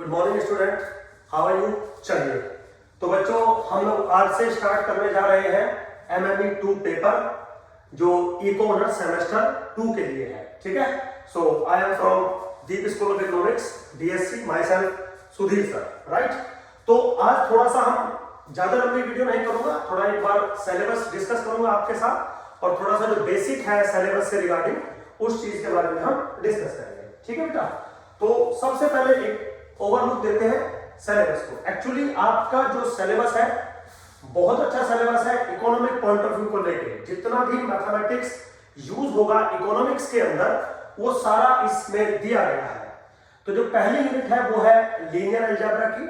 Good morning student, how are you. चलिए तो बच्चों, हम लोग आज से स्टार्ट करने जा रहे हैं एमएमई 2 पेपर जो इको ऑनर्स सेमेस्टर 2 के लिए है। ठीक है, so I am from Deep school of economics DSC, myself Sudhir sir, right. तो आज थोड़ा सा हम ज्यादा लंबी वीडियो नहीं करूंगा, थोड़ा एक बार सिलेबस डिस्कस करूंगा आपके साथ और थोड़ा सा जो बेसिक है सिलेबस से रिगार्डिंग उस चीज के बारे में हम डिस्कस करेंगे। ठीक है बेटा, तो सबसे पहले एक ओवरलुक देते हैं सिलेबस को। एक्चुअली आपका जो सिलेबस है बहुत अच्छा सिलेबस है इकोनॉमिक पॉइंट ऑफ व्यू को लेके। जितना भी मैथमेटिक्स यूज होगा इकोनॉमिक्स के अंदर वो सारा इसमें दिया गया है। तो जो पहली यूनिट है वो है लीनियर अलजेब्रा की।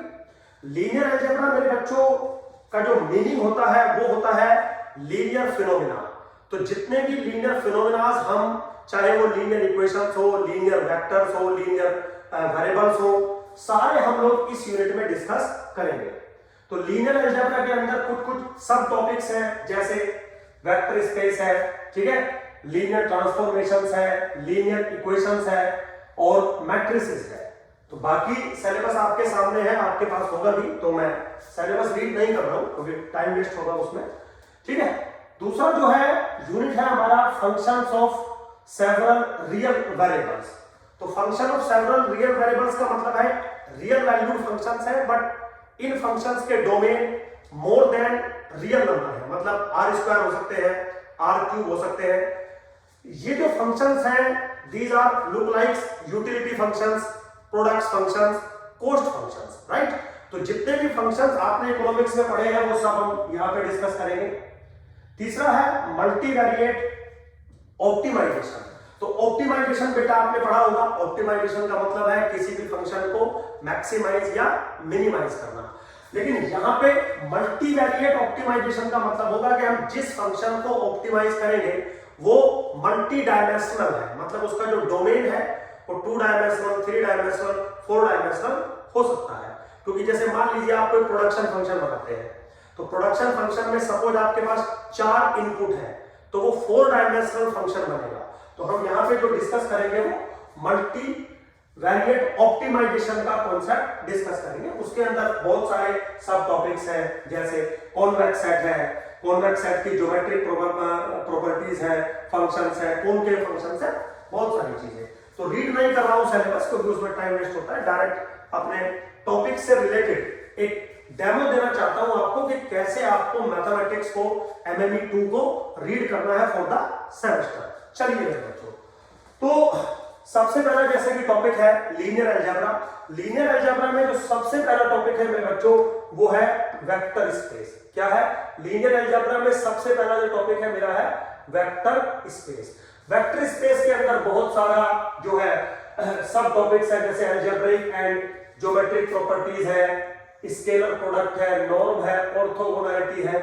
लीनियर अलजेब्रा मेरे बच्चों का जो मीनिंग होता है वो होता है लीनियर फिनोमिना। तो जितने भी लीनियर फिनोमिनास हम, चाहे वो लीनियर इक्वेशंस हो, लीनियर वेक्टर्स हो, लीनियर वेरिएबल्स हो, सारे हम लोग इस यूनिट में डिस्कस करेंगे। तो लीनियर अलजेब्रा के अंदर कुछ कुछ सब टॉपिक्स हैं, जैसे वेक्टर स्पेस है, ठीक है, लीनियर ट्रांसफॉर्मेशंस है, लीनियर इक्वेशंस है और मैट्रिसेस है। तो बाकी सिलेबस आपके सामने है, आपके पास होगा भी, तो मैं सिलेबस रीड नहीं कर रहा हूं क्योंकि टाइम वेस्ट होगा उसमें। ठीक है, दूसरा जो है यूनिट है हमारा functions of several real variables. तो function of several real variables का मतलब है रियल वैल्यूड फंक्शंस है, बट इन फंक्शंस के domain more than real number है। मतलब आर स्क्वायर हो सकते हैं, आर क्यूब हो सकते हैं। ये जो फंक्शंस हैं these are look likes utility functions, products functions, cost functions, right. तो जितने भी फंक्शंस आपने इकोनॉमिक्स में पढ़े हैं वो सब हम यहां पे डिस्कस करेंगे। तीसरा है मल्टीवेरिएट ऑप्टिमाइजेशन। तो ऑप्टिमाइजेशन बेटा आपने पढ़ा होगा। ऑप्टिमाइजेशन का मतलब है किसी भी फंक्शन को मैक्सिमाइज या मिनिमाइज करना। लेकिन यहां पे मल्टीवेरिएट ऑप्टिमाइजेशन का मतलब होगा कि हम जिस फंक्शन को ऑप्टिमाइज करेंगे वो मल्टी डायमेंशनल है। मतलब उसका जो डोमेन है वो 2 डायमेंशनल, 3 डायमेंशनल, 4 डायमेंशनल हो सकता है। क्योंकि जैसे मान लीजिए आप कोई प्रोडक्शन फंक्शन बनाते हैं, तो प्रोडक्शन फंक्शन में सपोज आपके पास 4 इनपुट है तो वो 4 डायमेंशनल फंक्शन बनेगा। तो हम यहां पे जो डिस्कस करेंगे वो मल्टी वेरिएट ऑप्टिमाइजेशन का कॉन्सेप्ट डिस्कस करेंगे। उसके अंदर बहुत सारे सब टॉपिक्स हैं, जैसे कॉन्वेक्स सेट है, कॉन्वेक्स सेट की ज्योमेट्रिक प्रॉपर्टीज है, फंक्शंस है, कॉनकेव फंक्शंस है, बहुत सारी चीजें। तो रीड नहीं कर रहा हूं सिलेबस क्योंकि उसमें टाइम वेस्ट होता है। डायरेक्ट अपने टॉपिक से रिलेटेड एक डेमो देना चाहता हूं आपको कि कैसे आपको मैथमेटिक्स को एमएमई 2 को रीड करना है फॉर द सेमेस्टर। चलिए मेरे बच्चों, तो सबसे पहला जैसे कि टॉपिक है लीनियर अलजेब्रा। लीनियर अलजेब्रा में जो सबसे पहला टॉपिक है मेरे बच्चों वो है वेक्टर स्पेस। क्या है? लीनियर अलजेब्रा में सबसे पहला जो टॉपिक है मेरा है वेक्टर स्पेस। वेक्टर स्पेस के अंदर बहुत सारा जो है सब टॉपिक्स है, जैसे अलजेब्रिक एंड ज्योमेट्रिक प्रॉपर्टीज है, स्केलर प्रोडक्ट है, नॉर्म है, ऑर्थोगोनैलिटी है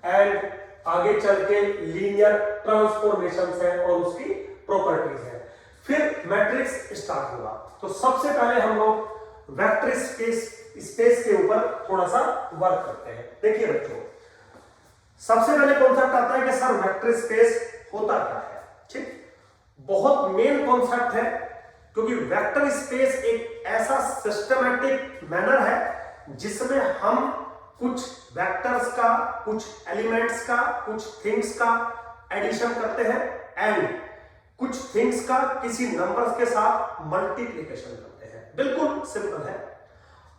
एंड आगे चल के लीनियर ट्रांसफॉर्मेशंस है और उसकी प्रॉपर्टीज है। फिर मैट्रिक्स स्टार्ट होगा। तो सबसे पहले हम लोग वेक्टर स्पेस के ऊपर थोड़ा सा वर्क करते हैं। देखिए बच्चों, सबसे पहले कॉन्सेप्ट आता है कि सर वेक्टर स्पेस होता क्या है। ठीक, बहुत मेन कॉन्सेप्ट है क्योंकि वेक्टर स्पेस एक ऐसा सिस्टमैटिक मैनर है जिसमें हम कुछ वेक्टर्स का, कुछ एलिमेंट्स का, कुछ थिंग्स का एडिशन करते हैं एंड कुछ थिंग्स का किसी नंबर्स के साथ मल्टीप्लिकेशन करते हैं। बिल्कुल सिंपल है।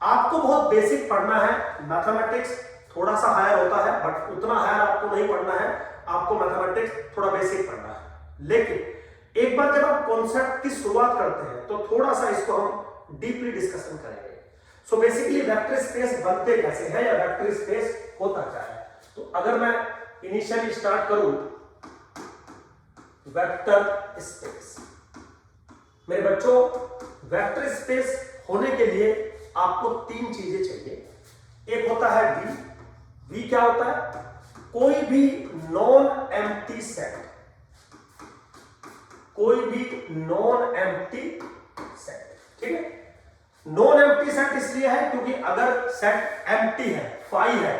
आपको बहुत बेसिक पढ़ना है। मैथमेटिक्स थोड़ा सा हायर होता है बट उतना हायर आपको नहीं पढ़ना है। आपको मैथमेटिक्स थोड़ा बेसिक पढ़ना है। लेकिन एक बार जब आप कॉन्सेप्ट की शुरुआत करते हैं तो थोड़ा सा इसको हम डीपली डिस्कशन करेंगे। सो बेसिकली वेक्टर स्पेस बनते कैसे हैं या वेक्टर स्पेस होता क्या है। तो अगर मैं इनिशियली स्टार्ट करूं वेक्टर स्पेस, मेरे बच्चों वेक्टर स्पेस होने के लिए आपको 3 चीजें चाहिए। एक होता है वी। वी क्या होता है? कोई भी नॉन एम्प्टी सेट, कोई भी नॉन एम्प्टी सेट। ठीक है, नॉन एम्प्टी सेट इसलिए है क्योंकि अगर सेट एम्प्टी है, फाई है,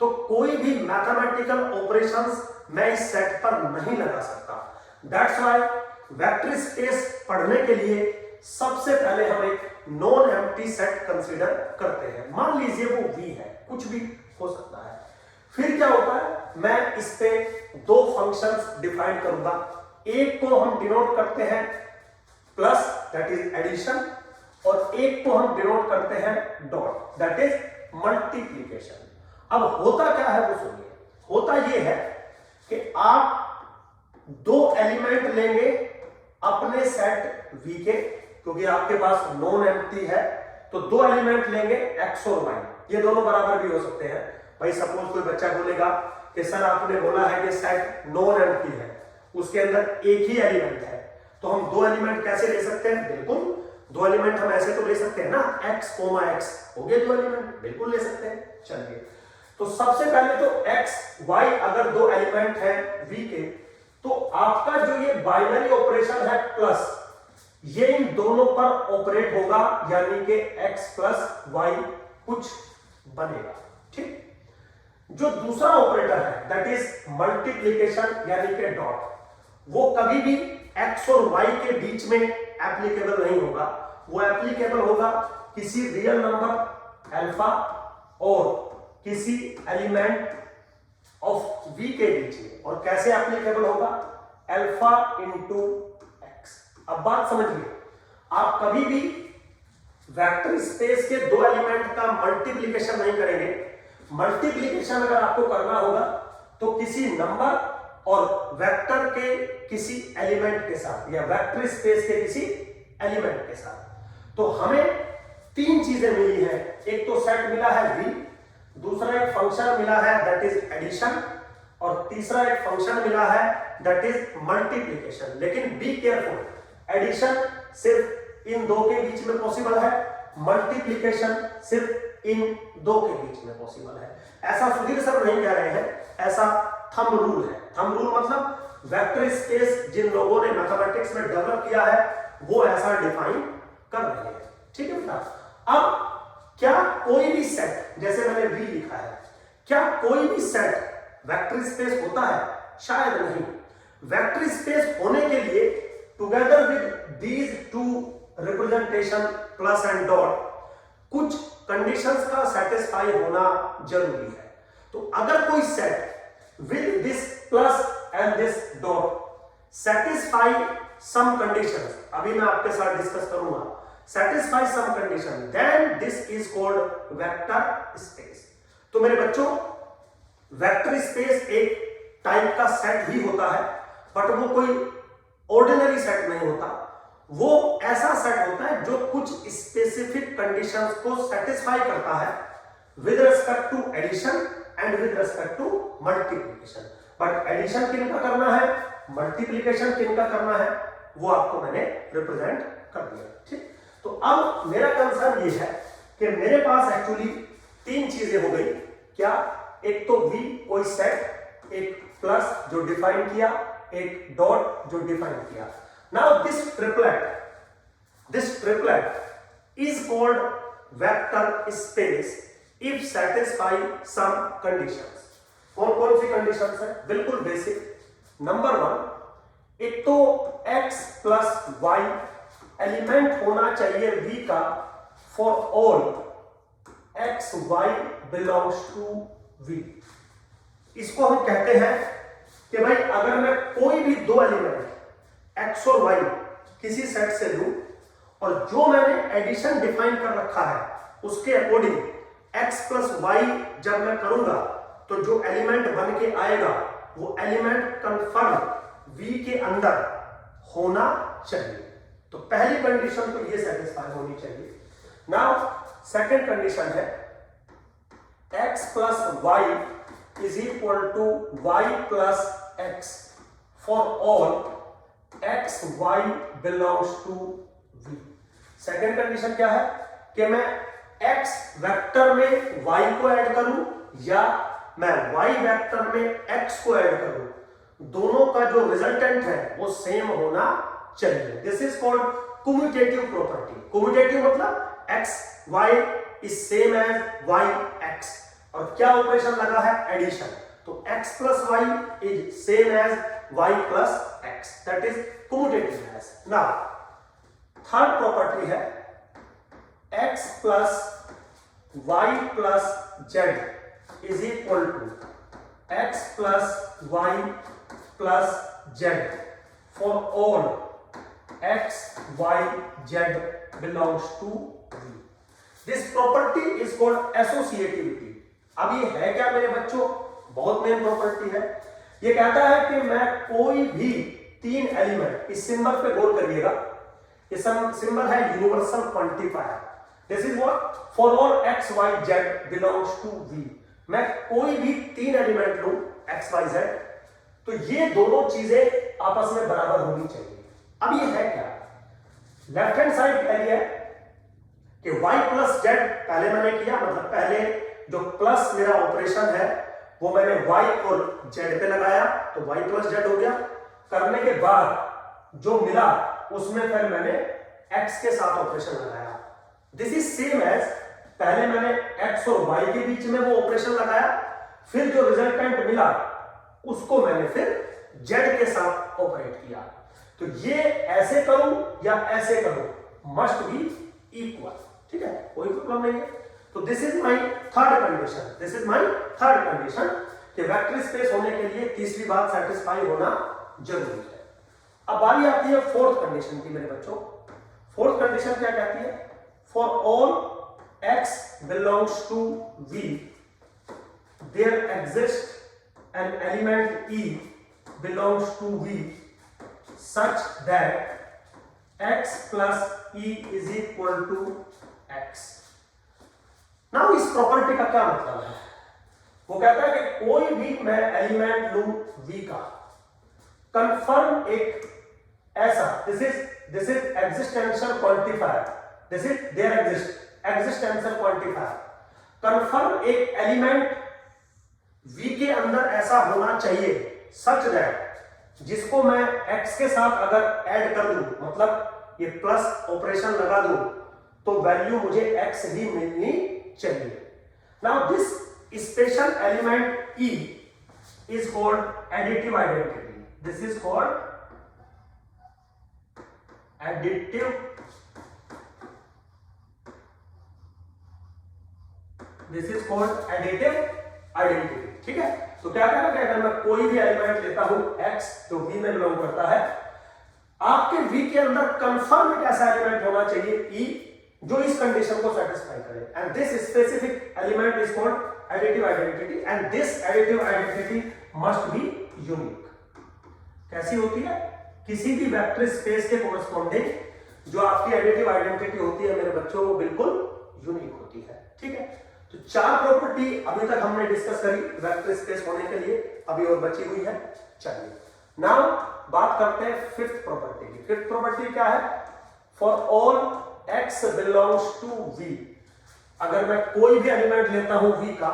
तो कोई भी मैथमेटिकल ऑपरेशंस मैं इस सेट पर नहीं लगा सकता। दैट्स व्हाई वेक्टर स्पेस पढ़ने के लिए सबसे पहले हम एक नॉन एम्प्टी सेट कंसीडर करते हैं। मान लीजिए वो V है, कुछ भी हो सकता है। फिर क्या होता है, मैं इस पे दो फंक्शंस डिफाइन करूंगा। एक को हम डिनोट करते हैं प्लस, दैट इज एडिशन, और एक को हम डिनोट करते हैं डॉट, दैट इज मल्टीप्लिकेशन। अब होता क्या है वो सुनिए। होता ये है कि आप दो एलिमेंट लेंगे अपने सेट V के, क्योंकि आपके पास नॉन एम्प्टी है, तो दो एलिमेंट लेंगे x और y, ये दोनों बराबर भी हो सकते हैं। भाई सपोज कोई बच्चा बोलेगा कि सर आपने बोला है कि सेट नॉन एम्प्टी है, उसके अंदर एक ही एलिमेंट है, तो हम दो एलिमेंट कैसे ले सकते हैं? बिल्कुल दो एलिमेंट हम ऐसे तो ले सकते हैं ना, x, x हो गए दो एलिमेंट, बिल्कुल ले सकते हैं। चलिए, तो सबसे पहले तो x, y अगर दो एलिमेंट है V के, तो आपका जो ये बाइनरी ऑपरेशन है प्लस, ये इन दोनों पर ऑपरेट होगा, यानी कि x प्लस y कुछ बनेगा। ठीक, जो दूसरा ऑपरेटर है दैट इज मल्टीप्लिकेशन यानी कि डॉट, वो कभी भी x और y के बीच में एप्लीकेबल नहीं होगा। वो एप्लीकेबल होगा किसी रियल नंबर अल्फा और किसी एलिमेंट ऑफ V के बीच में। और कैसे एप्लीकेबल होगा? Alpha into x. अब बात समझिए, आप कभी भी वेक्टर स्पेस के दो एलिमेंट का मल्टीप्लिकेशन नहीं करेंगे। मल्टीप्लिकेशन अगर आपको करना होगा तो किसी नंबर और वेक्टर के किसी एलिमेंट के साथ, या वेक्टर स्पेस के किसी एलिमेंट के साथ। तो हमें तीन चीजें मिली हैं। एक तो सेट मिला है V, दूसरा एक फंक्शन मिला है दैट इज एडिशन, और तीसरा एक फंक्शन मिला है दैट इज मल्टीप्लिकेशन। लेकिन बी केयरफुल, एडिशन सिर्फ इन दो के बीच में पॉसिबल है, मल्टीप्लिकेशन सिर्फ इन दो के बीच में पॉसिबल है। ऐसा सुधीर सर नहीं कह रहे हैं, ऐसा थंब रूल है। थंब रूल मतलब वेक्टर स्पेस जिन लोगों ने मैथमेटिक्स में डेवलप किया है वो ऐसा डिफाइन कर रहे हैं। ठीक है बेटा। अब क्या कोई भी सेट, जैसे मैंने V लिखा है, क्या कोई भी सेट वेक्टर स्पेस होता है? शायद नहीं। वेक्टर स्पेस होने के लिए together with these two representation plus and dot कुछ कंडीशंस का सेटिस्फाई होना जरूरी है। तो अगर कोई set with this plus and this dot satisfy some conditions, अभी मैं आपके साथ डिस्कस करूंगा, satisfy some condition, then this is called vector space। तो मेरे बच्चों, वेक्टर स्पेस एक टाइप का सेट ही होता है, बट वो कोई ऑर्डिनरी सेट नहीं होता। वो ऐसा सेट होता है जो कुछ स्पेसिफिक कंडीशंस को सेटिस्फाई करता है with respect to addition and with respect to multiplication. But addition किन का करना है, मल्टीप्लिकेशन किन का करना है, वो आपको मैंने रिप्रेजेंट कर दिया। ठीक, तो अब मेरा कंसर्न ये है कि मेरे पास एक्चुअली तीन चीजें हो गई। क्या? एक तो V कोई सेट, एक प्लस जो डिफाइन किया, एक डॉट जो डिफाइन किया। Now this triplet is called vector space if satisfy some conditions. कौन कौन सी कंडीशंस है? बिल्कुल बेसिक। नंबर 1, एक तो x प्लस y एलिमेंट होना चाहिए V का for all x y belongs to V। इसको हम कहते हैं कि भाई अगर मैं कोई भी दो एलिमेंट x और y किसी सेट से लूं और जो मैंने एडिशन डिफाइन कर रखा है उसके अकॉर्डिंग x प्लस y जब मैं करूंगा तो जो एलिमेंट बन के आएगा वो एलिमेंट कंफर्म V के अंदर होना चाहिए। तो पहली कंडीशन तो ये सेटिस्फाई होनी चाहिए। नाउ सेकंड कंडीशन है x plus y is equal to y plus x for all x y belongs to V। Second condition क्या है कि मैं x वेक्टर में y को ऐड करूं या मैं y वेक्टर में x को ऐड करूं, दोनों का जो रिजल्टेंट है वो सेम होना चाहिए। This is called commutative property. Commutative मतलब x y is same as y x, और क्या ऑपरेशन लगा है? एडिशन। तो x plus y is same as y plus x, that is commutativeness. Now third property है x plus y plus z is equal to x plus y plus z for all x, y, z belongs to V. This property is called associativity. अब ये है क्या मेरे बच्चों? बहुत main property है। ये कहता है कि मैं कोई भी तीन एलिमेंट, इस सिंबल पे गौर करिएगा, ये सिंबल है universal quantifier. This is what? For all x, y, z belongs to V. मैं कोई भी तीन एलिमेंट लूं x, y, z, तो ये दोनों चीजें आपस में बराबर होनी चाहिए। अब ये है क्या? लेफ्ट हैंड साइड कह लिया कि y प्लस जेड पहले मैंने किया, मतलब पहले जो प्लस मेरा ऑपरेशन है वो मैंने y और z पे लगाया, तो y प्लस जेड हो गया। करने के बाद जो मिला उसमें फिर मैंने x के साथ ऑपरेशन लगाया। दिस इज सेम एज पहले मैंने x और y के बीच में वो ऑपरेशन लगाया, फिर जो रिजल्टेंट मिला उसको मैंने फिर z के साथ ऑपरेट किया। तो ये ऐसे करूं या ऐसे करूं, मस्ट बी इक्वल। ठीक है, कोई प्रॉब्लम नहीं है। तो this is my third condition, this is my third condition कि वेक्टर स्पेस होने के लिए तीसरी बात सेटिस्फाई होना जरूरी है। अब बारी आती है फोर्थ कंडीशन की मेरे बच्चों। फोर्थ कंडीशन क्या कहती है? For all x belongs to V there exist an element E belongs to V such that x plus E is equal to x. Now इस प्रॉपर्टी का क्या मतलब है? वो कहता है कि कोई भी मैं एलिमेंट लूं V का, कंफर्म एक ऐसा, this is existential quantifier, this is there existential quantifier, confirm एक एलिमेंट V के अंदर ऐसा होना चाहिए सच दैट जिसको मैं x के साथ अगर ऐड कर दूं, मतलब ये प्लस ऑपरेशन लगा दूं, तो वैल्यू मुझे x ही मिलनी चाहिए। Now this special element E is called additive identity. This is called additive, this is called additive identity. ठीक है, तो क्या कहना है? अगर मैं कोई भी एलिमेंट लेता हूं x तो V में बिलोंग करता है, आपके V के अंदर कंफर्म एक ऐसा एलिमेंट होना चाहिए E जो इस कंडीशन को सेटिस्फाई करे, and this specific element is called additive identity, and this additive identity must be unique. कैसी होती है? किसी भी वेक्टर स्पेस के कोरस्पॉन्डिंग जो आपकी एडिटिव आइडेंटिटी होती है मेरे बच्चों, वो बिल्कुल यूनिक होती है। ठीक है, तो चार प्रॉपर्टी अभी तक हमने डिस्कस करी वेक्टर स्पेस होने के लिए, अभी और बची हुई है। चलिए नाउ बात करते हैं फिफ्थ प्रॉपर्टी की। फिफ्थ प्रॉपर्टी क्या है? For all x belongs to V, अगर मैं कोई भी एलिमेंट लेता हूं V का,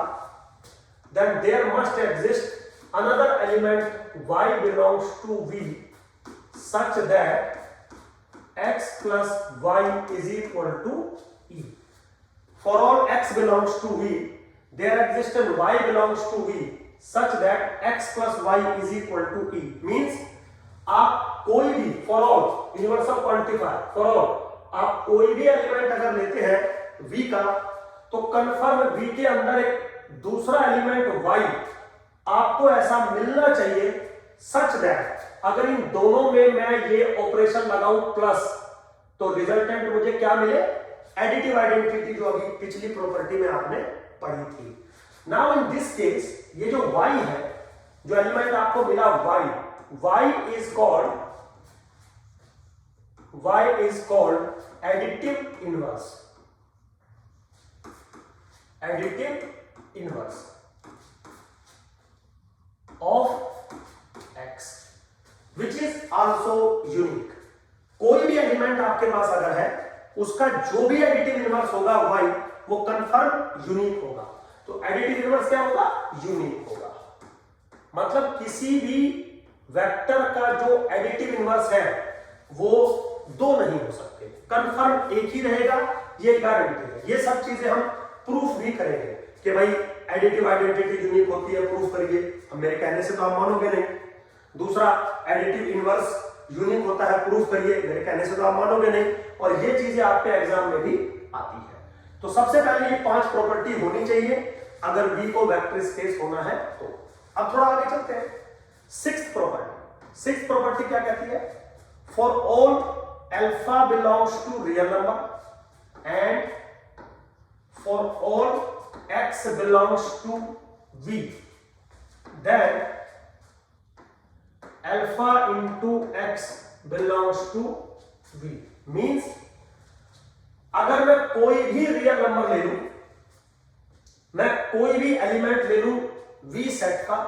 then there must exist another element y belongs to V such that x plus y is equal to E. For all x belongs to V, there exists and y belongs to V such that x plus y is equal to E. Means आप कोई भी for all universal quantifier for all आप कोई भी element अगर लेते हैं V का, तो कंफर्म V के अंदर एक दूसरा एलिमेंट y आपको ऐसा मिलना चाहिए सच दैट अगर इन दोनों में मैं ये ऑपरेशन लगाऊं प्लस, तो रिजल्टेंट मुझे क्या मिले? एडिटिव आइडेंटिटी, जो अभी पिछली प्रॉपर्टी में आपने पढ़ी थी। नाउ इन दिस केस ये जो y है, जो एलिमेंट आपको मिला y is called additive inverse, additive inverse of x which is also unique. कोई भी एलिमेंट आपके पास अगर है, उसका जो भी एडिटिव इनवर्स होगा y, वो कंफर्म यूनिक होगा। तो एडिटिव इनवर्स क्या होगा? यूनिक होगा। मतलब किसी भी वेक्टर का जो एडिटिव इनवर्स है वो दो नहीं हो सकते, कंफर्म एक ही रहेगा, ये गारंटी है। ये सब चीजें हम प्रूफ भी करेंगे कि भाई एडिटिव आइडेंटिटी यूनिक होती है, प्रूफ करिए। अब मेरे कहने से तो आप मानोगे नहीं। दूसरा, एडिटिव इनवर्स यूनिक होता है, प्रूफ करिए। मेरे कहने से तो आप मानोगे नहीं। और ये चीजें आपके एग्जाम में भी आती है। तो सबसे पहले ये 5 प्रॉपर्टी होनी चाहिए अगर V को वेक्टर स्पेस होना है तो। अब थोड़ा आगे चलते हैं। सिक्स्थ प्रॉपर्टी क्या कहती है? For all alpha belongs to real number and for all x belongs to V, then alpha into x belongs to V means अगर मैं कोई भी रियल नंबर ले लूं, मैं कोई भी एलिमेंट ले लूं V सेट का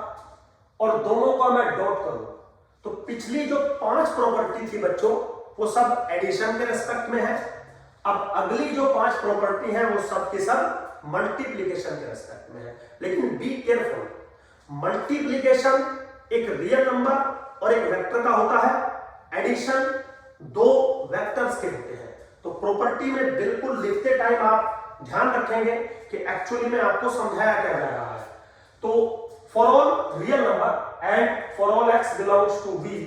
और दोनों का मैं डॉट करूं, तो पिछली जो 5 प्रॉपर्टी थी बच्चों वो सब एडिशन के रेस्पेक्ट में है। अब अगली जो 5 प्रॉपर्टी है वो सब के सब मल्टीप्लीकेशन के रेस्पेक्ट में है। लेकिन बी केयरफुल, मल्टीप्लीकेशन एक रियल नंबर और एक वेक्टर का होता है, एडिशन 2 वेक्टर्स के होते हैं। तो प्रॉपर्टी में बिल्कुल लिखते टाइम आप ध्यान रखेंगे कि एक्चुअली में आपको समझाया क्या जा रहा है। तो for all real number and for all x belongs to V,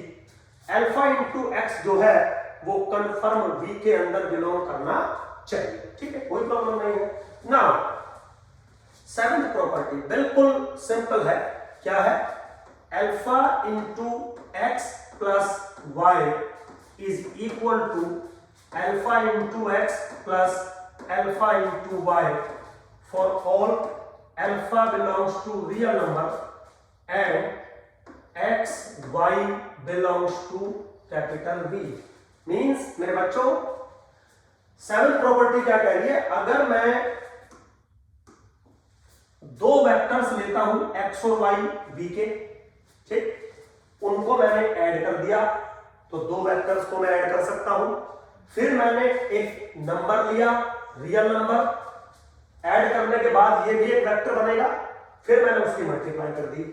alpha into x जो है वो कंफर्म V के अंदर बिलोंग करना चाहिए। ठीक है, कोई प्रॉब्लम नहीं है। नाउ 7th प्रॉपर्टी बिल्कुल सिंपल है। क्या है? Alpha into x plus y is equal to alpha into x plus alpha into y for all alpha belongs to real number and x y belongs to capital V। Means मेरे बच्चों 7th property क्या कह रही है? अगर मैं 2 vectors लेता हूं x और y v के, ठीक, उनको मैंने ऐड कर दिया तो 2 वेक्टर्स को मैं ऐड कर सकता हूं। फिर मैंने एक नंबर लिया रियल नंबर, ऐड करने के बाद ये भी एक वेक्टर बनेगा, फिर मैंने उसकी मल्टीप्लाई कर दी।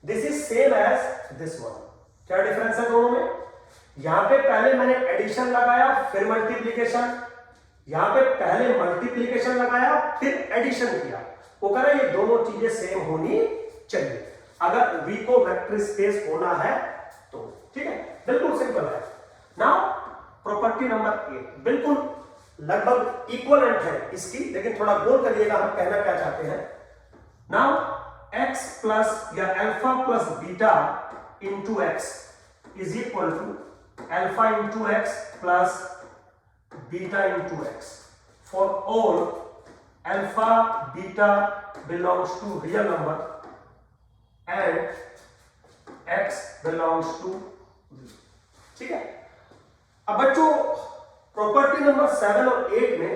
This is same as this one. क्या डिफरेंस है दोनों में? यहां पे पहले मैंने एडिशन लगाया फिर मल्टीप्लीकेशन, यहां पे पहले मल्टीप्लीकेशन लगाया फिर एडिशन किया। वो कह रहे हैं ये दोनों चीजें सेम होनी चाहिए अगर V को वेक्टर स्पेस होना है तो। ठीक है, बिल्कुल सिंपल है। नाउ प्रॉपर्टी नंबर 8 बिल्कुल लगभग इक्वलेंट है इसकी, लेकिन थोड़ा गौर करिएगा हम कहना क्या चाहते हैं। नाउ x प्लस या alpha plus beta into x is equal to alpha into x plus beta into x for all alpha beta belongs to real number and x belongs to V। ठीक है, अब बच्चों property number 7 और 8 में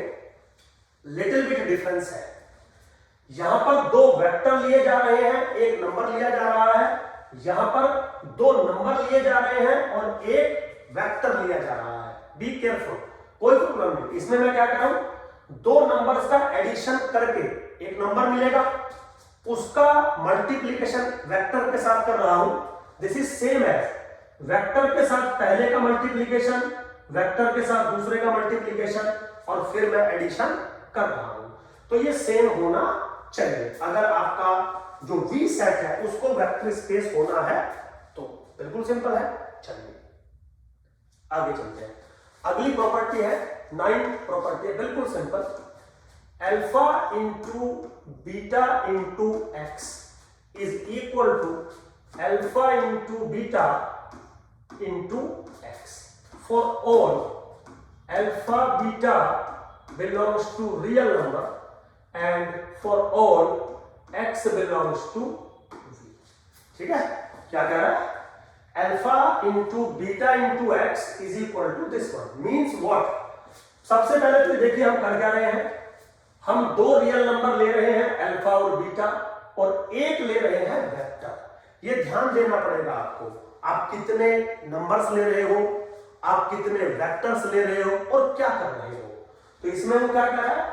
little bit difference है। यहां पर 2 vector लिए जा रहे हैं, एक नंबर लिया जा रहा है, यहां पर 2 नंबर लिए जा रहे हैं और एक वेक्टर लिया जा रहा है। बी केयरफुल, कोई प्रॉब्लम नहीं। इसमें मैं क्या कर रहा हूं, 2 नंबर्स का एडिशन करके एक नंबर मिलेगा, उसका मल्टीप्लीकेशन वेक्टर के साथ कर रहा हूं। This is same as vector के साथ पहले का मल्टीप्लीकेशन, वेक्टर के साथ दूसरे का मल्टीप्लीकेशन और फिर मैं एडिशन कर रहा हूं। तो ये सेम होना चाहिए अगर आपका जो V सेट है उसको वेक्टर स्पेस होना है तो। बिल्कुल सिंपल है। चलिए आगे चलते हैं। अगली प्रॉपर्टी है 9th प्रॉपर्टी है, बिल्कुल simple. Alpha into beta into x is equal to alpha into beta into x for all alpha beta belongs to real number and for all x belongs to V। ठीक है, क्या कह रहा है? Alpha into beta into x is equal to this one. Means what? सबसे पहले तो देखिए हम कर क्या रहे हैं, हम 2 रियल नंबर ले रहे हैं अल्फा और बीटा और एक ले रहे हैं वेक्टर। ये ध्यान देना पड़ेगा आपको, आप कितने नंबर्स ले रहे हो, आप कितने वेक्टर्स ले रहे हो और क्या कर रहे हो। तो इसमें हम क्या कर रहा है,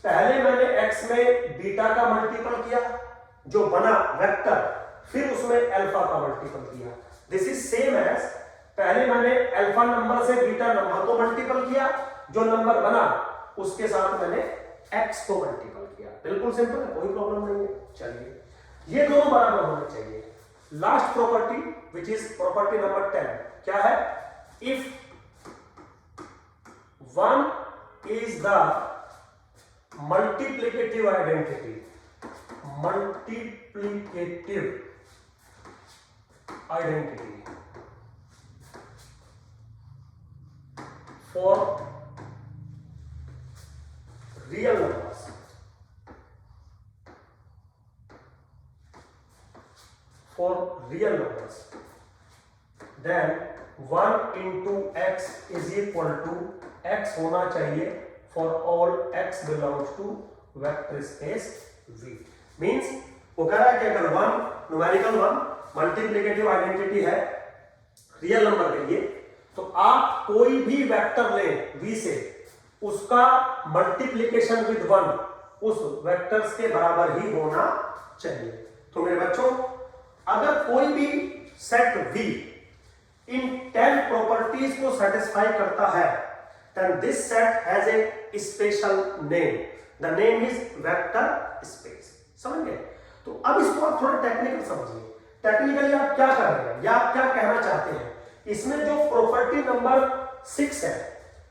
पहले मैंने x में बीटा का मल्टीपल किया जो बना वेक्टर, फिर उसमें अल्फा का मल्टीपल किया। दिस इज सेम एज पहले मैंने अल्फा नंबर से बीटा नंबर को मल्टीपल किया, जो नंबर बना उसके साथ मैंने x को मल्टीपल किया। बिल्कुल सिंपल है, कोई प्रॉब्लम नहीं है। चलिए ये दोनों बराबर होने चाहिए। Last property which is property number 10 क्या है? If 1 is the multiplicative identity, multiplicative identity for real numbers, for real numbers, then 1 into x is equal to x होना चाहिए for all x belongs to vector space V. Means वो कह रहा है कि अगर 1 न्यूमेरिकल 1 मल्टीप्लिकेटिव आइडेंटिटी है real number के लिए, तो आप कोई भी वेक्टर लें V से, उसका मल्टीप्लिकेशन विद 1 उस वेक्टर्स के बराबर ही होना चाहिए। तो मेरे बच्चों, अगर कोई भी सेट V इन 10 प्रॉपर्टीज को सेटिस्फाई करता है, then this set has a special name. The name is vector space. समझ गए? तो अब इसको आप थोड़ा टेक्निकल समझिए। टेक्निकली आप क्या कर रहे हैं या आप क्या कहना चाहते हैं? इसमें जो प्रॉपर्टी नंबर 6 है,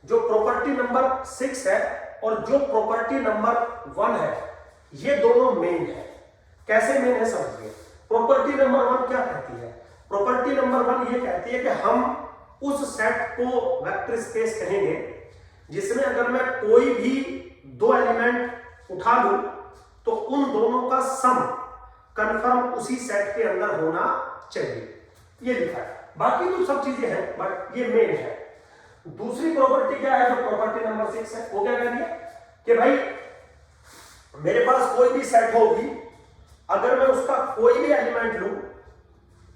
जो प्रॉपर्टी नंबर 6 है और जो प्रॉपर्टी नंबर 1 है, ये दोनों मेन है। कैसे मेन है समझिए। प्रॉपर्टी नंबर 1 क्या कहती है? प्रॉपर्टी नंबर 1 ये कहती है कि हम उस सेट को वेक्टर स्पेस कहेंगे जिसमें अगर मैं कोई भी दो एलिमेंट उठा लूं तो उन दोनों का सम कंफर्म उसी सेट के अंदर होना चाहिए। ये लिखा है, बाकी तो सब चीजें हैं बट ये मेन है। दूसरी प्रॉपर्टी क्या है जो प्रॉपर्टी नंबर 6 है? वो क्या कह रही है कि भाई मेरे पास कोई भी सेट होगी, अगर मैं उसका कोई भी एलिमेंट लूं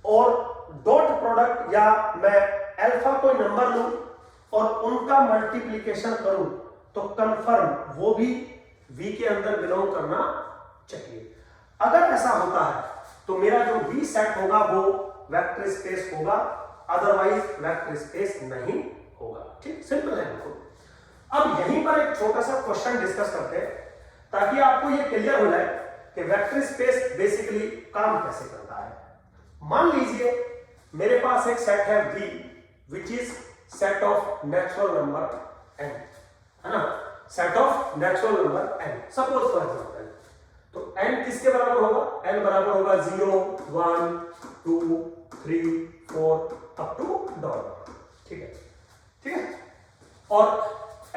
और डॉट प्रोडक्ट या मैं अल्फा कोई नंबर लूं और उनका मल्टीप्लिकेशन करूं तो कंफर्म वो भी V के अंदर बिलोंग करना चाहिए। अगर ऐसा होता है तो मेरा जो V सेट होगा वो वेक्टर स्पेस होगा, अदरवाइज वेक्टर स्पेस नहीं होगा। ठीक, सिंपल है बिल्कुल। अब यहीं पर एक छोटा सा क्वेश्चन डिस्कस करते हैं ताकि आपको ये क्लियर हो जाए कि वेक्टर स्पेस बेसिकली काम कैसे करता है। मान लीजिए मेरे पास एक सेट है V which is set of natural number n, है ना, set of natural number n। Suppose for example, तो n किसके बराबर होगा? n बराबर होगा 0 1 2 3 4 अप टू डॉट। ठीक है, ठीक है। और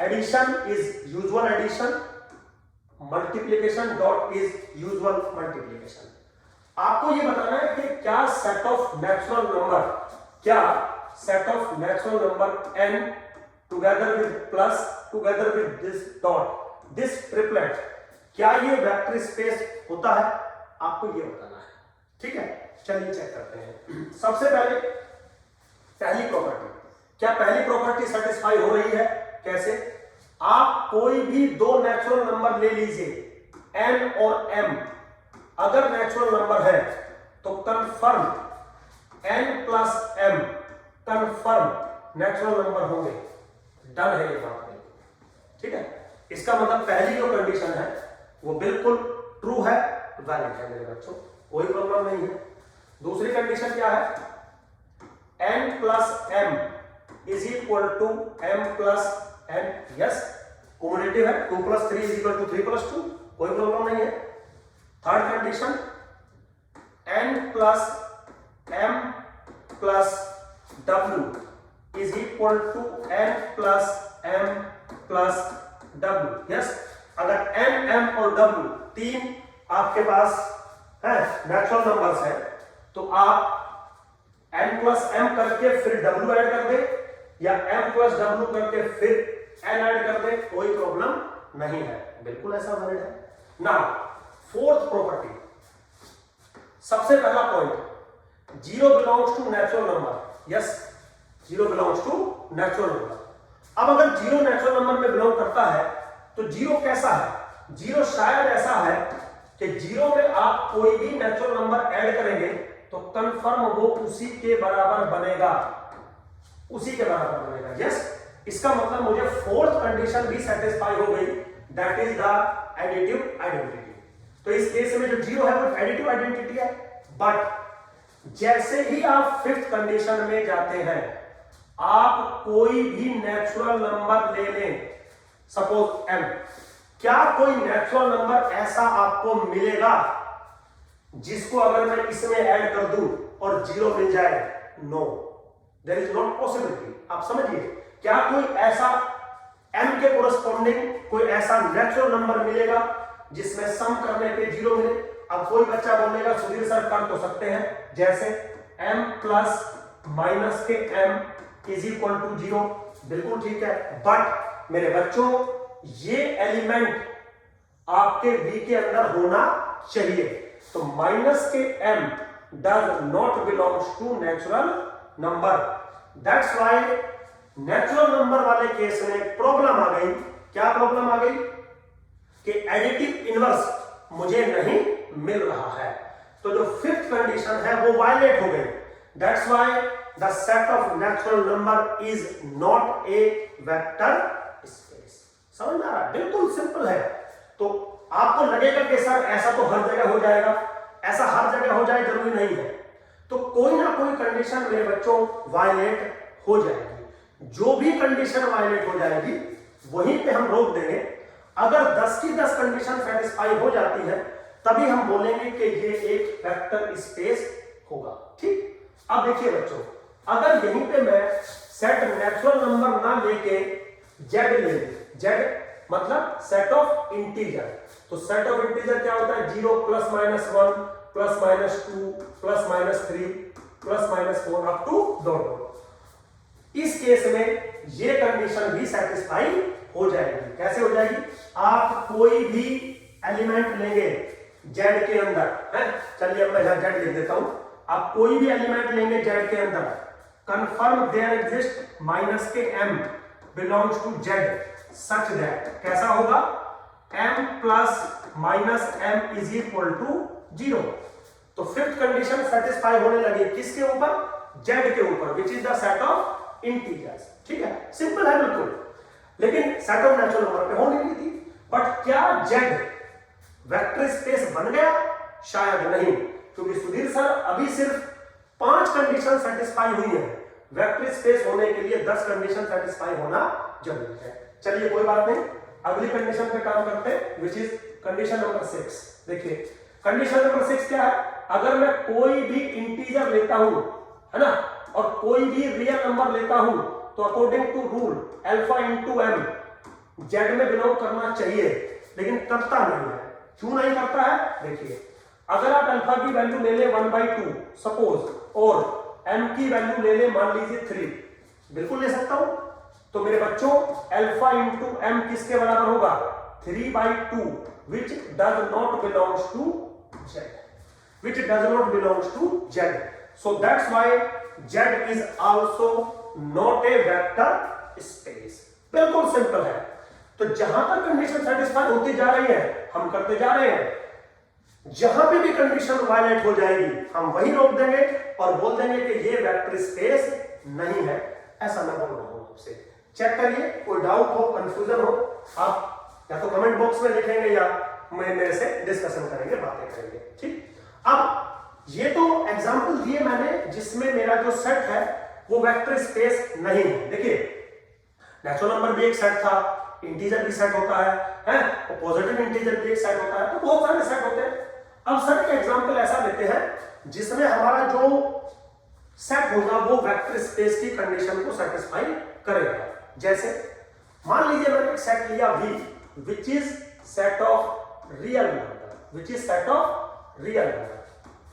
addition is usual addition, multiplication dot is usual multiplication. आपको ये बताना है कि क्या सेट ऑफ नेचुरल नंबर, क्या set of natural number n together with plus together with this dot, this triplet, क्या ये वेक्टर स्पेस होता है? आपको ये बताना है। ठीक है, चलिए चेक करते हैं। सबसे पहले पहली प्रॉपर्टी, क्या पहली प्रॉपर्टी सेटिस्फाई हो रही है? कैसे? आप कोई भी दो नेचुरल नंबर ले लीजिए n और m, अगर नेचुरल नंबर है तो confirm n plus m confirm natural number होंगे। डन है ये बात नहीं। ठीक है, इसका मतलब पहली जो कंडीशन है वो बिल्कुल ट्रू है, वैलिड है मेरे बच्चों, कोई प्रॉब्लम नहीं है। दूसरी कंडीशन क्या है? n plus m is equal to m plus n, yes commutative है, 2 plus 3 is equal to 3 plus 2, कोई प्रॉब्लम नहीं है। Third condition n plus m plus w is equal to n plus m plus w, yes अगर n m और w तीन आपके पास है natural numbers है तो आप n प्लस m करके फिर w ऐड कर दे या m प्लस w करके फिर n ऐड कर दे, कोई प्रॉब्लम नहीं है, बिल्कुल ऐसा वैलिड है। नाउ फोर्थ प्रॉपर्टी, सबसे पहला point, 0 belongs to natural number, yes 0 belongs to natural number. अब अगर 0 नेचुरल नंबर में बिलोंग करता है तो 0 कैसा है? 0 शायद ऐसा है कि 0 में आप कोई भी नेचुरल नंबर ऐड करेंगे तो कंफर्म वो उसी के बराबर बनेगा, उसी के बराबर बनेगा, यस। इसका मतलब मुझे फोर्थ कंडीशन भी सेटिस्फाई हो गई, that is the additive identity. तो इस केस में जो 0 है वो एडिटिव आइडेंटिटी है, बट जैसे ही आप फिफ्थ कंडीशन में जाते हैं, आप कोई भी नेचुरल नंबर ले लें, सपोज m, क्या कोई नेचुरल नंबर ऐसा आपको मिलेगा जिसको अगर मैं इसमें ऐड कर दूं और 0 मिल जाए? No, there is not possibility. आप समझिए, क्या कोई ऐसा m के कोरस्पॉन्डिंग कोई ऐसा नेचुरल नंबर मिलेगा जिसमें सम करने पे 0 मिले? अब कोई बच्चा बोलेगा सुधीर सर कर तो सकते हैं, जैसे m प्लस माइनस के m इज इक्वल टू 0। बिल्कुल ठीक है, बट मेरे बच्चों ये एलिमेंट आपके v के अंदर होना चाहिए। तो माइनस के m does not belongs to natural number. That's why natural number वाले केस में प्रॉब्लम आ गई। क्या प्रॉब्लम आ गई? कि एडिटिव इनवर्स मुझे नहीं मिल रहा है। तो जो फिफ्थ कंडीशन है वो वायलेट हो गई। That's why the set of natural number is not a vector space. समझ में आ रहा है? बिल्कुल सिंपल है। तो आपको लगेगा कि सर ऐसा तो हर जगह हो जाएगा, ऐसा हर जगह हो जाए जरूरी नहीं है। तो कोई ना कोई कंडीशन मेरे बच्चों वायलेट हो जाएगी। जो भी कंडीशन वायलेट हो जाएगी वहीं पे हम रोक देंगे। अगर 10 की 10 कंडीशन सेटिस्फाई हो जाती है तभी हम बोलेंगे कि ये एक वेक्टर स्पेस होगा। ठीक, अब देखिए बच्चों, अगर यहीं पे मैं सेट नेचुरल नंबर ना लेके जेड ले लूं, जेड मतलब सेट ऑफ इंटीजर, तो सेट ऑफ इंटीजर क्या होता है? 0 plus minus 1 plus minus 2 plus minus 3 plus minus 4 up to dot. इस केस में ये कंडीशन भी सेटिस्फाई हो जाएगी। कैसे हो जाएगी? आप कोई भी एलिमेंट लेंगे जेड के अंदर है, चलिए अब मैं यहां जेड लिख देता हूं। आप कोई भी एलिमेंट लेंगे जेड के अंदर, कंफर्म देयर एग्जिस्ट माइनस के m belongs to Z such that कैसा होगा? m plus minus m is equal to 0। तो फिफ्थ कंडीशन सेटिस्फाई होने लगी किसके ऊपर? जेड के ऊपर, which is the set of integers. ठीक है, सिंपल है बिल्कुल। लेकिन सेट ऑफ नेचुरल नंबर पे होने की थी। बट क्या जेड वेक्टर स्पेस बन गया? शायद नहीं, क्योंकि सुधीर सर अभी सिर्फ 5 कंडीशन सेटिस्फाई हुई है। वेक्टर स्पेस होने के लिए 10 कंडीशन सेटिस्फाई होना जरूरी है। चलिए कोई बात नहीं, अगली कंडीशन पे काम करते हैं, विच इज कंडीशन नंबर 6। देखिए कंडीशन नंबर 6 क्या है? अगर मैं कोई भी इंटीजर लेता हूं, है ना, और कोई भी रियल नंबर लेता हूं, तो according to rule alpha into m Z में बिलोंग करना चाहिए, लेकिन करता नहीं है। क्यों नहीं करता है? देखिए, अगर आप अल्फा की वैल्यू ले ले 1/2 सपोज, और एम की वैल्यू ले ले मान लीजिए 3, बिल्कुल ले सकता हूं। तो मेरे बच्चों अल्फा इंटू एम किसके बराबर होगा? 3/2 which does not belongs to z, which does not belongs to z. So that's why z is also not a vector space. बिल्कुल सिंपल है। तो जहां तक कंडीशन सेटिस्फाई होती जा रही है हम करते जा रहे हैं। जहां पे भी कंडीशन वायलेट हो जाएगी हम वही रोक देंगे और बोल देंगे कि ये वेक्टर स्पेस नहीं है। ऐसा मैं बोल रहा हूं आपसे। चेक करिए, कोई डाउट हो, कंफ्यूजन हो, आप या तो कमेंट बॉक्स में लिखेंगे या मैं मेरे से डिस्कशन करेंगे, बातें करेंगे। ठीक, अब ये तो एग्जांपल दिए मैंने जिसमें मेरा जो सेट है वो वेक्टर स्पेस नहीं है। देखिए नेचुरल नंबर भी एक सेट था, इंटीजर भी सेट होता है, और पॉजिटिव इंटीजर भी एक सेट होता है, तो बहुत सारे सेट होते हैं। अब सर एक एग्जांपल ऐसा लेते हैं जिसमें हमारा जो सेट होगा वो वेक्टर स्पेस की कंडीशन को सेटिस्फाई करेगा। जैसे मान लीजिए मैंने एक सेट लिया V, which is set of real number, which is set of real number,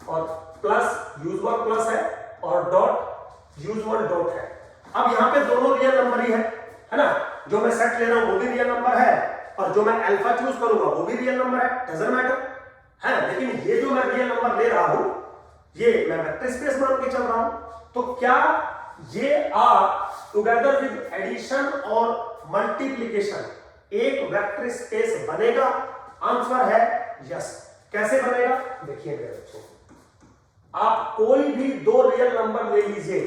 और प्लस यूजुअल प्लस है और डॉट यूजुअल डॉट है। अब यहाँ पे दोनों रियल नंबर ही है ना, जो मैं सेट ले रहा हूं वो भी रियल नंबर है और जो मैं अल्फा चूज करूंगा वो भी रियल नंबर है, डजंट मैटर है। लेकिन ये जो मैं रियल नंबर ले रहा हूं ये मैं वेक्टर स्पेस मान के चल रहा हूं। तो क्या ये टुगेदर विद एडिशन और मल्टीप्लीकेशन एक वेक्टर स्पेस बनेगा? आंसर है यस। कैसे बनेगा? देखिए मेरे बच्चों, आप कोई भी 2 रियल नंबर ले लीजिए,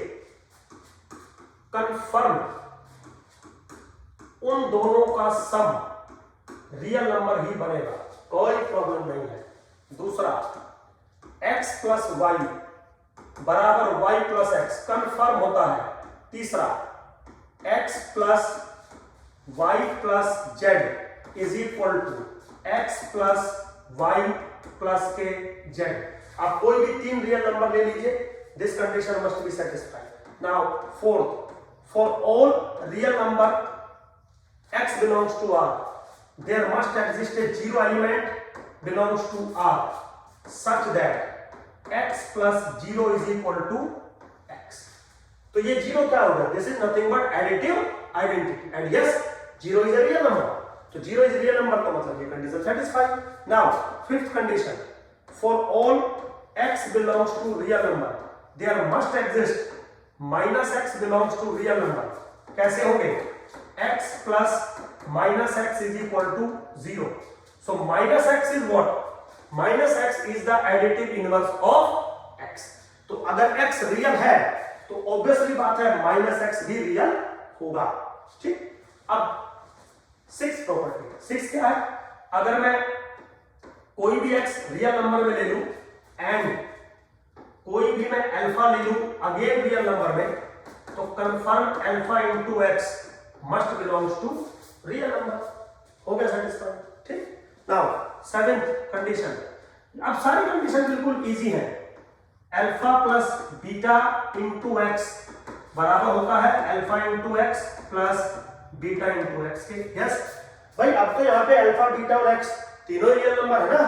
कंफर्म उन दोनों का सम रियल नंबर ही बनेगा, कोई प्रॉब्लम नहीं है। दूसरा, x प्लस वाई बराबर y प्लस एक्स कंफर्म होता है। तीसरा, x plus y plus z is equal to x plus y plus के जेड। आप कोई भी तीन रियल नंबर ले लीजिए, this condition must be satisfied. Now fourth, for all real number x belongs to R, there must exist a zero element belongs to R such that x plus 0 is equal to x। तो ये zero क्या होगा? This is nothing but additive identity and yes zero is a real number. तो zero is real number का मतलब ये condition satisfied. Now fifth condition, for all x belongs to real number there must exist minus x belongs to real number। कैसे होंगे? x plus minus x is equal to 0। so minus x is what? minus x is the additive inverse of x। तो अगर x real है तो obviously बात है minus x भी real होगा। ठीक, अब सिक्स प्रॉपर्टी, सिक्स क्या है? अगर मैं कोई भी x रियल नंबर में ले लूं एंड कोई भी मैं अल्फा ले लूं अगेन रियल नंबर में, तो confirm alpha into x must belongs to real number. हो गया सेटिस्फाइड। ठीक, नाउ सेवेंथ कंडीशन, अब सारी कंडीशन बिल्कुल इजी है। Alpha plus beta into x बराबर होता है alpha into x plus beta into x के। यस भाई, अब तो यहाँ पे अल्फा बीटा और एक्स तीनों रियल नंबर है ना,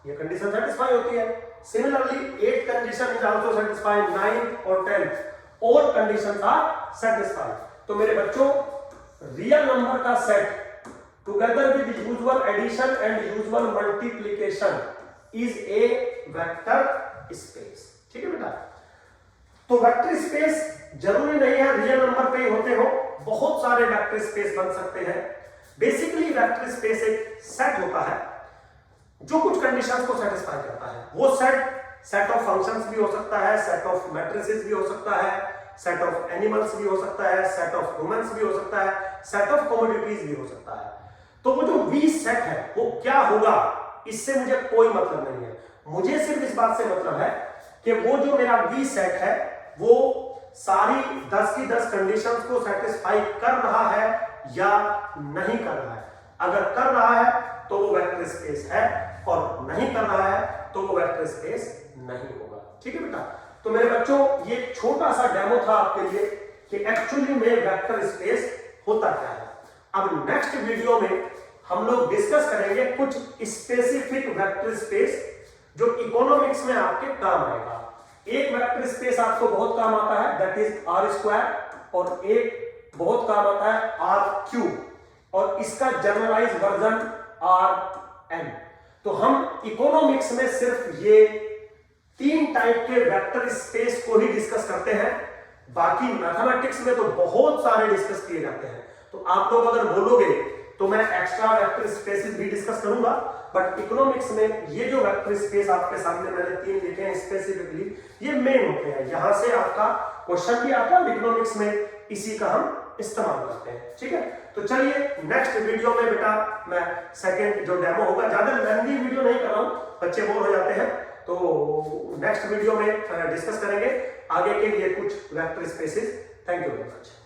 ये कंडीशन सेटिस्फाई होती है। Similarly eight condition is also satisfied, 9 और 10 ऑल कंडीशंस आर सेटिस्फाइड। तो मेरे बच्चों, रियल नंबर का set together with usual addition and usual multiplication is a vector space. ठीक है बेटा, तो वेक्टर स्पेस जरूरी नहीं है रियल नंबर पे होते हो, बहुत सारे वेक्टर स्पेस बन सकते हैं। बेसिकली वेक्टर स्पेस एक सेट होता है जो कुछ कंडीशंस को सेटिस्फाई करता है। वो सेट ऑफ फंक्शंस भी हो सकता है, सेट ऑफ मैट्रिसेस भी हो सकता है, सेट ऑफ एनिमल्स भी हो सकता है, सेट ऑफ ह्यूमंस भी हो सकता है, सेट ऑफ कमोडिटीज भी हो सकता है। तो वो जो वी सेट है वो क्या होगा, इससे मुझे कोई मतलब नहीं है। मुझे सिर्फ इस बात से मतलब है कि वो जो मेरा वी सेट है वो सारी 10 की 10 कंडीशंस को सेटिस्फाई कर रहा है या नहीं कर रहा है। अगर कर रहा है तो वो वेक्टर स्पेस है, और नहीं कर रहा है तो वो वेक्टर स्पेस नहीं होगा। ठीक है बेटा, तो मेरे बच्चों ये छोटा सा डेमो था आपके लिए कि एक्चुअली में वेक्टर स्पेस होता क्या है। अब नेक्स्ट वीडियो में हम लोग डिस्कस करेंगे कुछ स्पेसिफिक वेक्टर स्पेस जो इकोनॉमिक्स में आपके काम आएगा। एक वेक्टर स्पेस आपको बहुत काम आता है, दैट इज आर स्क्वायर, और एक बहुत काम आता है आर क्यूब, और इसका जनरलाइज वर्जन आर एन। तो हम इकोनॉमिक्स में सिर्फ ये तीन टाइप के वेक्टर स्पेस को ही डिस्कस करते हैं, बाकी मैथमेटिक्स में तो बहुत सारे डिस्कस किए जाते हैं। तो आप लोग अगर बोलोगे तो मैं एक्स्ट्रा वेक्टर स्पेसेस भी डिस्कस करूंगा, बट इकोनॉमिक्स में ये जो वेक्टर स्पेस आपके सामने मैंने तीन लिखे हैं स्पेसिफिकली, ये मेन होते हैं। यहां से आपका क्वेश्चन भी आता है इकोनॉमिक्स में, इसी का हम इस्तेमाल करते हैं। ठीक है, तो चलिए नेक्स्ट वीडियो में बेटा मैं सेकंड जो डेमो होगा, ज्यादा लेंथी वीडियो नहीं कर रहा हूं, बच्चे बोर हो जाते हैं, तो नेक्स्ट वीडियो में डिस्कस करेंगे आगे के लिए कुछ vector spaces. Thank you very much.